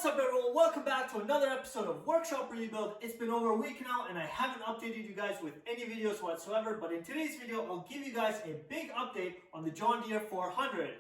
What's up everyone, welcome back to another episode of Workshop Rebuild. It's been over a week now and I haven't updated you guys with any videos whatsoever, but in today's video I'll give you guys a big update on the John Deere 400.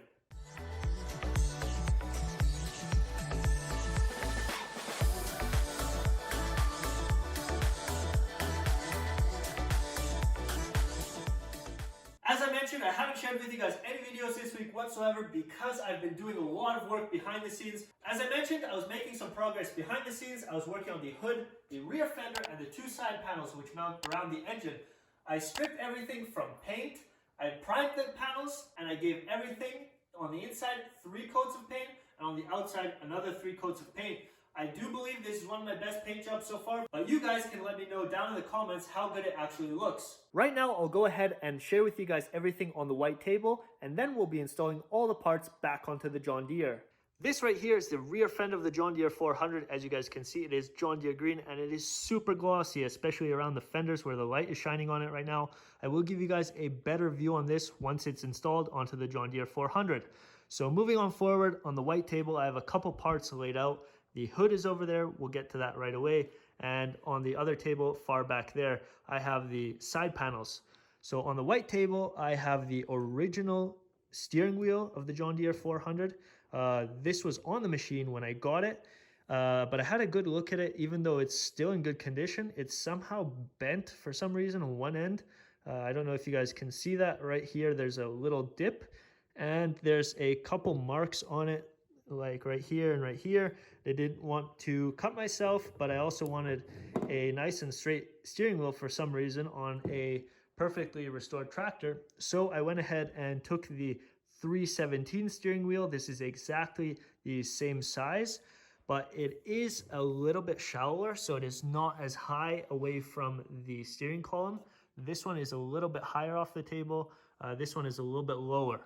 As I mentioned, I haven't shared with you guys any videos this week whatsoever because I've been doing a lot of work behind the scenes. As I mentioned, I was making some progress behind the scenes. I was working on the hood, the rear fender, and the two side panels which mount around the engine. I stripped everything from paint, I primed the panels, and I gave everything on the inside 3 coats of paint, and on the outside another 3 coats of paint. I do believe this is one of my best paint jobs so far, but you guys can let me know down in the comments how good it actually looks. Right now, I'll go ahead and share with you guys everything on the white table, and then we'll be installing all the parts back onto the John Deere. This right here is the rear fender of the John Deere 400. As you guys can see, it is John Deere green, and it is super glossy, especially around the fenders where the light is shining on it right now. I will give you guys a better view on this once it's installed onto the John Deere 400. So moving on forward, on the white table, I have a couple parts laid out. The hood is over there, we'll get to that right away. And on the other table, far back there, I have the side panels. So on the white table, I have the original steering wheel of the John Deere 400. This was on the machine when I got it, but I had a good look at it. Even though it's still in good condition, it's somehow bent for some reason on one end. I don't know if you guys can see that right here. There's a little dip and there's a couple marks on it, like right here and right here. I didn't want to cut myself, but I also wanted a nice and straight steering wheel for some reason on a perfectly restored tractor. So I went ahead and took the 317 steering wheel. This is exactly the same size, but it is a little bit shallower, so it is not as high away from the steering column. This one is a little bit higher off the table. This one is a little bit lower.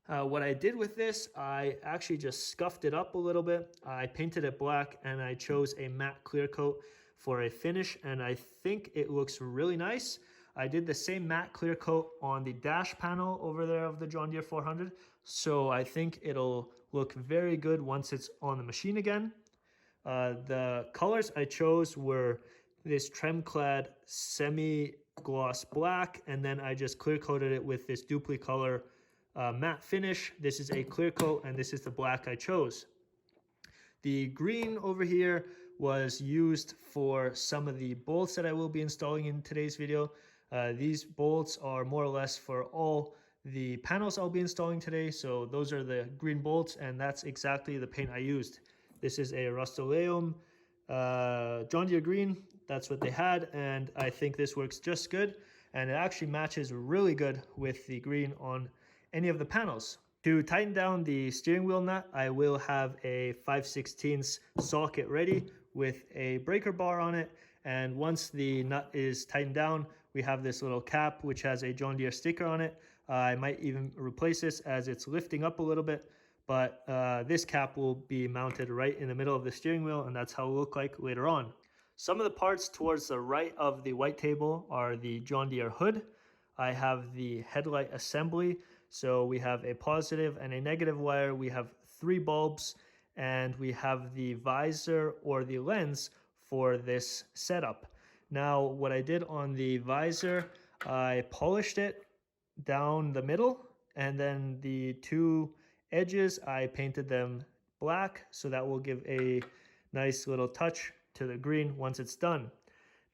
What I did with this, I actually just scuffed it up a little bit. I painted it black and I chose a matte clear coat for a finish, and I think it looks really nice. I did the same matte clear coat on the dash panel over there of the John Deere 400, so I think it'll look very good once it's on the machine again. The colors I chose were this trem-clad semi-gloss black, and then I just clear coated it with this Duplicolor matte finish. This is a clear coat and this is the black I chose. The green over here was used for some of the bolts that I will be installing in today's video. These bolts are more or less for all the panels I'll be installing today. So those are the green bolts, and that's exactly the paint I used. This is a Rust-Oleum John Deere green. That's what they had, and I think this works just good, and it actually matches really good with the green on any of the panels. To tighten down the steering wheel nut, I will have a 5/16 socket ready with a breaker bar on it, and once the nut is tightened down, we have this little cap which has a John Deere sticker on it. I might even replace this as it's lifting up a little bit, but this cap will be mounted right in the middle of the steering wheel, and that's how it will look like later on. Some of the parts towards the right of the white table are the John Deere hood. I have the headlight assembly. So we have a positive and a negative wire. We have 3 bulbs, and we have the visor or the lens for this setup. Now, what I did on the visor, I polished it down the middle, and then the 2 edges, I painted them black. So that will give a nice little touch to the green once it's done.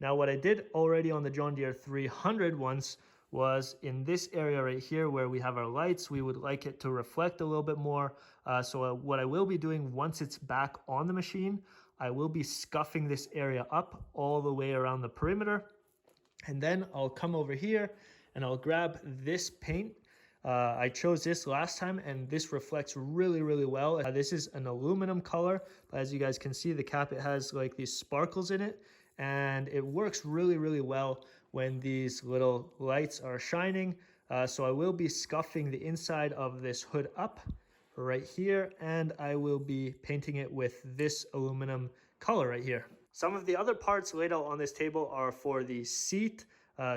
Now, what I did already on the John Deere 300 once was in this area right here where we have our lights. We would like it to reflect a little bit more. So what I will be doing once it's back on the machine, I will be scuffing this area up all the way around the perimeter. And then I'll come over here and I'll grab this paint. I chose this last time and this reflects really, really well. This is an aluminum color, but as you guys can see, the cap, it has like these sparkles in it, and it works really, really well when these little lights are shining. So I will be scuffing the inside of this hood up right here, and I will be painting it with this aluminum color right here. Some of the other parts laid out on this table are for the seat.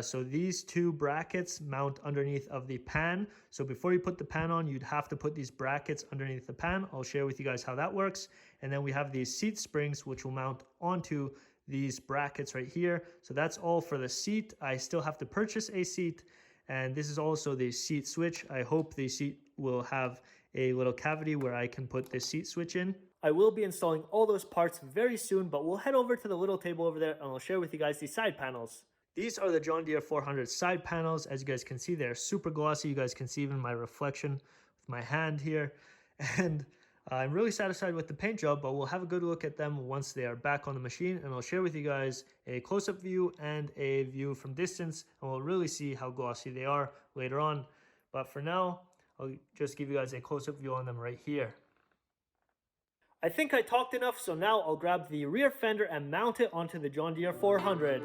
So these 2 brackets mount underneath of the pan. So before you put the pan on, you'd have to put these brackets underneath the pan. I'll share with you guys how that works. And then we have these seat springs, which will mount onto these brackets right here. So that's all for the seat. I still have to purchase a seat. And this is also the seat switch. I hope the seat will have a little cavity where I can put the seat switch in. I will be installing all those parts very soon, but we'll head over to the little table over there and I'll share with you guys the side panels. These are the John Deere 400 side panels. As you guys can see, they're super glossy. You guys can see even my reflection with my hand here. And I'm really satisfied with the paint job, but we'll have a good look at them once they are back on the machine. And I'll share with you guys a close-up view and a view from distance. And we'll really see how glossy they are later on. But for now, I'll just give you guys a close-up view on them right here. I think I talked enough, so now I'll grab the rear fender and mount it onto the John Deere 400.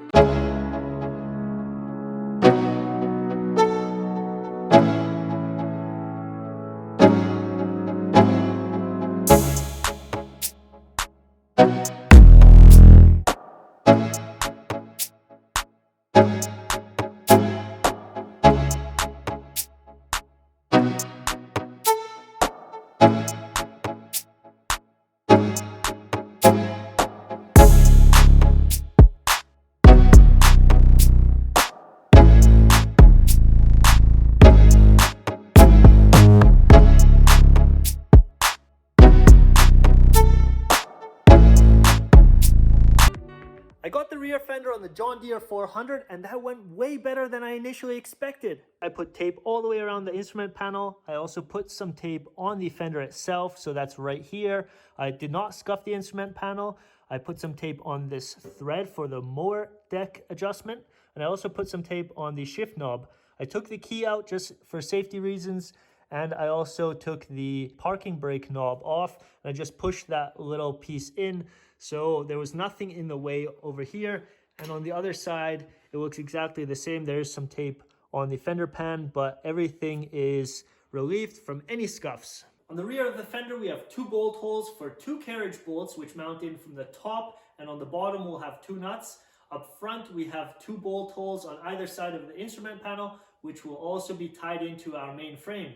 I got the rear fender on the John Deere 400 and that went way better than I initially expected. I put tape all the way around the instrument panel. I also put some tape on the fender itself, so that's right here. I did not scuff the instrument panel. I put some tape on this thread for the mower deck adjustment, and I also put some tape on the shift knob. I took the key out just for safety reasons, and I also took the parking brake knob off, and I just pushed that little piece in. So there was nothing in the way over here. And on the other side, it looks exactly the same. There's some tape on the fender pan, but everything is relieved from any scuffs. On the rear of the fender, we have 2 bolt holes for 2 carriage bolts, which mount in from the top, and on the bottom, we'll have 2 nuts. Up front, we have 2 bolt holes on either side of the instrument panel, which will also be tied into our main frame.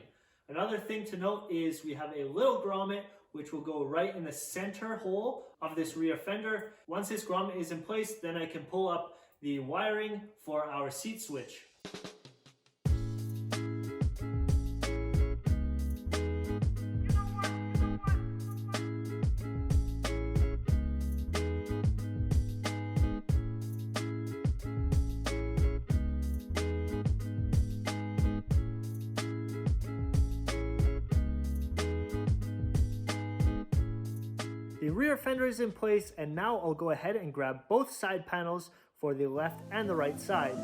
Another thing to note is we have a little grommet which will go right in the center hole of this rear fender. Once this grommet is in place, then I can pull up the wiring for our seat switch. The rear fender is in place, and now I'll go ahead and grab both side panels for the left and the right side.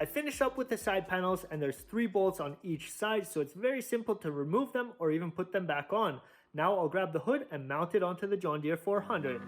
I finished up with the side panels, and there's 3 bolts on each side, so it's very simple to remove them or even put them back on. Now I'll grab the hood and mount it onto the John Deere 400.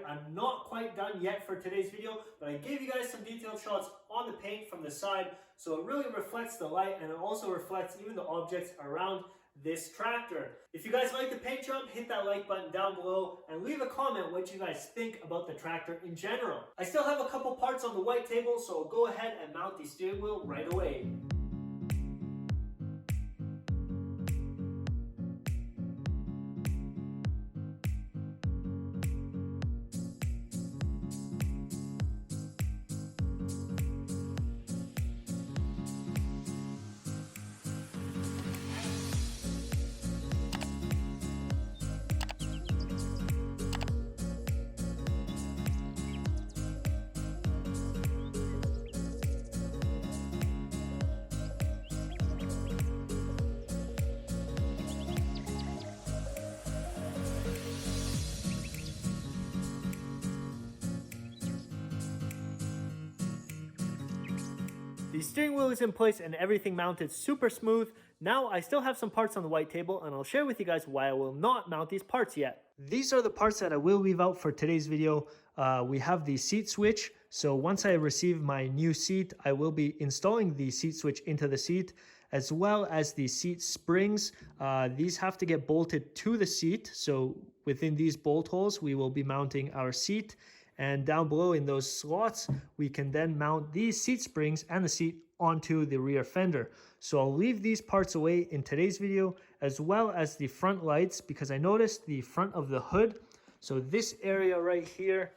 I'm not quite done yet for today's video, but I gave you guys some detailed shots on the paint from the side, so it really reflects the light and it also reflects even the objects around this tractor. If you guys like the paint job, hit that like button down below and leave a comment what you guys think about the tractor in general. I still have a couple parts on the white table, so I'll go ahead and mount the steering wheel right away. The steering wheel is in place and everything mounted super smooth. Now I still have some parts on the white table and I'll share with you guys why I will not mount these parts yet. These are the parts that I will leave out for today's video. We have the seat switch. So once I receive my new seat, I will be installing the seat switch into the seat, as well as the seat springs. These have to get bolted to the seat. So within these bolt holes, we will be mounting our seat. And down below in those slots, we can then mount these seat springs and the seat onto the rear fender. So I'll leave these parts away in today's video, as well as the front lights, because I noticed the front of the hood. So this area right here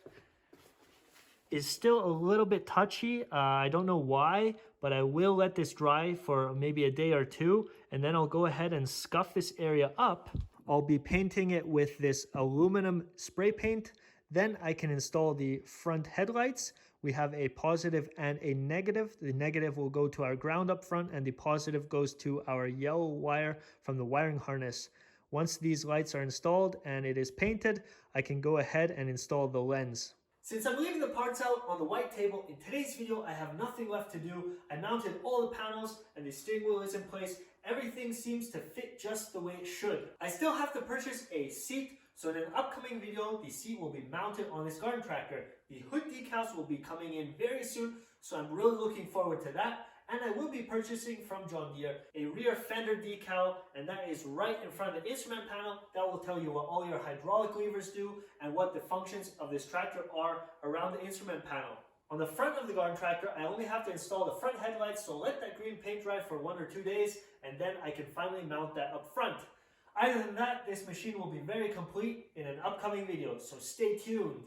is still a little bit touchy. I don't know why, but I will let this dry for maybe a day or two, and then I'll go ahead and scuff this area up. I'll be painting it with this aluminum spray paint. Then I can install the front headlights. We have a positive and a negative. The negative will go to our ground up front and the positive goes to our yellow wire from the wiring harness. Once these lights are installed and it is painted, I can go ahead and install the lens. Since I'm leaving the parts out on the white table, in today's video I have nothing left to do. I mounted all the panels and the steering wheel is in place. Everything seems to fit just the way it should. I still have to purchase a seat. So in an upcoming video, the seat will be mounted on this garden tractor. The hood decals will be coming in very soon, so I'm really looking forward to that. And I will be purchasing from John Deere a rear fender decal, and that is right in front of the instrument panel. That will tell you what all your hydraulic levers do and what the functions of this tractor are around the instrument panel. On the front of the garden tractor, I only have to install the front headlights, so let that green paint dry for 1 or 2 days, and then I can finally mount that up front. Other than that, this machine will be very complete in an upcoming video, so stay tuned.